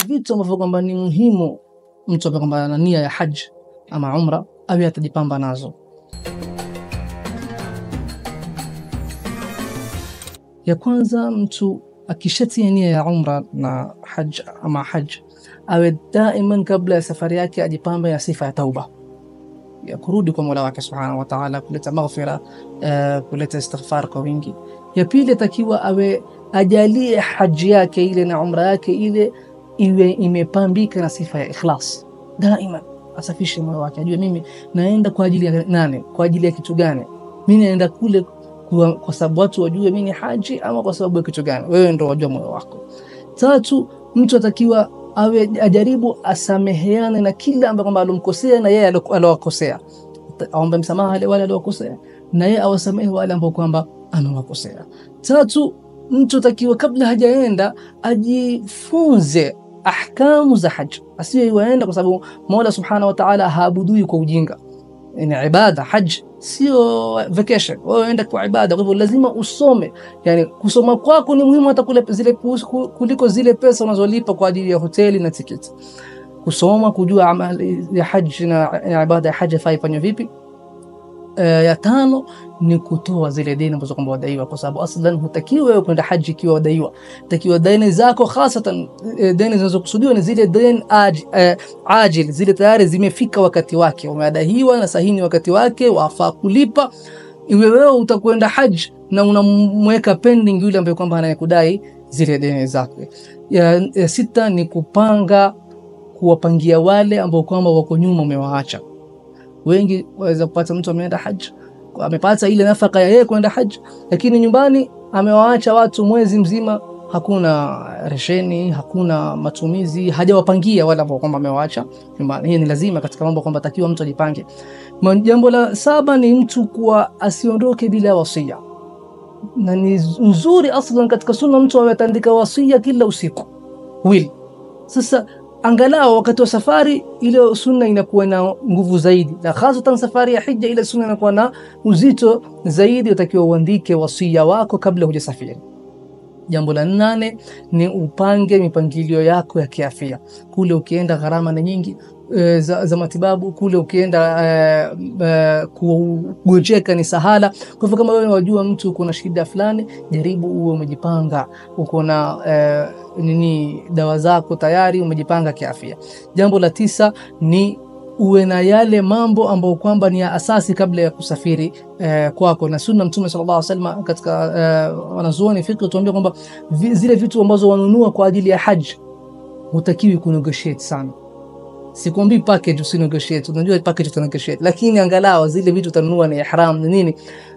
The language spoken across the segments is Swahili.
vitu ambavyo kwamba ni muhimu mtu ambaye kwamba ana nia ya haji ama umra awe atajipamba nazo. Ya kwanza, mtu akishatia nia ya umra na haji ama haji awe daima kabla ya safari yake ajipambe na sifa ya tauba, ya kurudi kwa Mola wake Subhanahu wa Ta'ala, kuleta maghfira, kuleta istighfar kwa wingi. Ya pili, takiwa awe ajalie haji yake ile na umra yake ile iwe imepambika na sifa ya ikhlas. Daima asafishe moyo wake, ajue mimi naenda kwa ajili ya nani, kwa ajili ya kitu gani, mimi naenda kule kwa sababu watu wajue mimi ni haji ama kwa sababu ya kitu gani, wewe ndio wajua moyo wako. Tatu, mtu atakiwa awe ajaribu asameheane na kila ambaye kwamba alomkosea na yeye alowakosea, aombe msamaha wale waliokosea na yeye awasamehe wale ambao kwamba amewakosea. Tatu, mtu atakiwa kabla hajaenda ajifunze ahkamu za haji, asiwe yuaenda kwa sababu Mola Subhanahu wa Ta'ala haabudui kwa ujinga. Ni ibada, haji sio vacation, wewe unaenda kwa ibada, kwa hivyo lazima usome. Yani kusoma kwako ni muhimu hata kuliko zile pesa unazolipa kwa ajili ya hoteli na tiketi. Kusoma, kujua amali ya haji na ibada ya haji faifanywa vipi. Ya tano ni kutoa zile deni ambazo kwamba wadaiwa, kwa sababu aslan hutakiwi wewe kwenda haji ikiwa wadaiwa. Takiwa deni zako, hasatan deni zinazokusudiwa ni zile deni ajil, zile tayari zimefika wakati wake, umeadaiwa na sahini wakati wake wafaa kulipa. Iwe wewe utakwenda haji na unamweka pending yule ambaye kwamba anayekudai zile deni zake. Ya sita ni kupanga, kuwapangia wale ambao kwamba wako nyuma umewaacha. Wengi waweza kupata mtu ameenda haji, amepata ile nafaka ya yeye kwenda haji, lakini nyumbani amewaacha watu mwezi mzima, hakuna resheni, hakuna matumizi, hajawapangia wala ambao kwamba amewaacha nyumbani. Hii ni lazima katika mambo kwamba takiwa mtu ajipange. Jambo la saba ni mtu kuwa asiondoke bila wasia. Na ni nzuri aslan katika sunna mtu awatandika wasia kila usiku wili. Sasa angalau wakati wa safari ile sunna inakuwa na nguvu zaidi, na hasa safari ya hija ile sunna inakuwa na uzito zaidi, utakiwa uandike wasia wako kabla hujasafiri. Jambo la 8 ni upange mipangilio yako ya kiafya. Kule ukienda gharama na nyingi za matibabu, kule ukienda kugonjeka ni sahala. Kwa hivyo kama wewe wajua mtu kuna shida fulani, jaribu uwe umejipanga, uko na dawa zako tayari, umejipanga kiafya. Jambo la 9 ni uwe na yale mambo ambayo kwamba ni ya asasi kabla ya kusafiri kwako. Na sunna Mtume sallallahu alaihi wasallam katika wanazuoni fiqh tuambia kwamba zile vitu ambazo wanunua kwa ajili ya haji hutakiwi kunegotiate sana. Sikwambii package usinegotiate, unajua package utanegotiate, lakini angalau zile vitu utanunua ni ihram ni nini,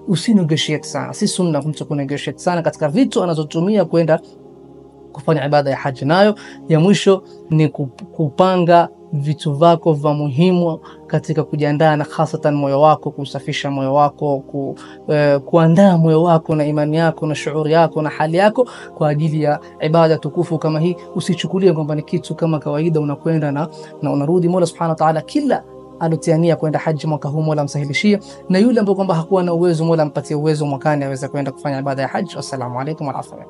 usinegotiate sana. Si sunna mtu kunegotiate sana katika vitu anazotumia kwenda kufanya ibada ya haji. Nayo ya mwisho ni kupanga vitu vako vya muhimu katika kujiandaa, na hasatan moyo wako, kusafisha moyo wako, kuandaa moyo wako na imani yako na shuuri yako na hali yako kwa ajili ya ibada tukufu kama hii. Usichukulie kwamba ni kitu kama kawaida unakwenda na unarudi. Mola Subhanahu wa Ta'ala kila alotiania kwenda haji mwaka huu Mola msahilishie, na yule ambaye kwamba hakuwa na uwezo Mola mpatie uwezo mwakani aweze kwenda kufanya ibada ya haji. Wassalamu alaykum wa rahmatullahi.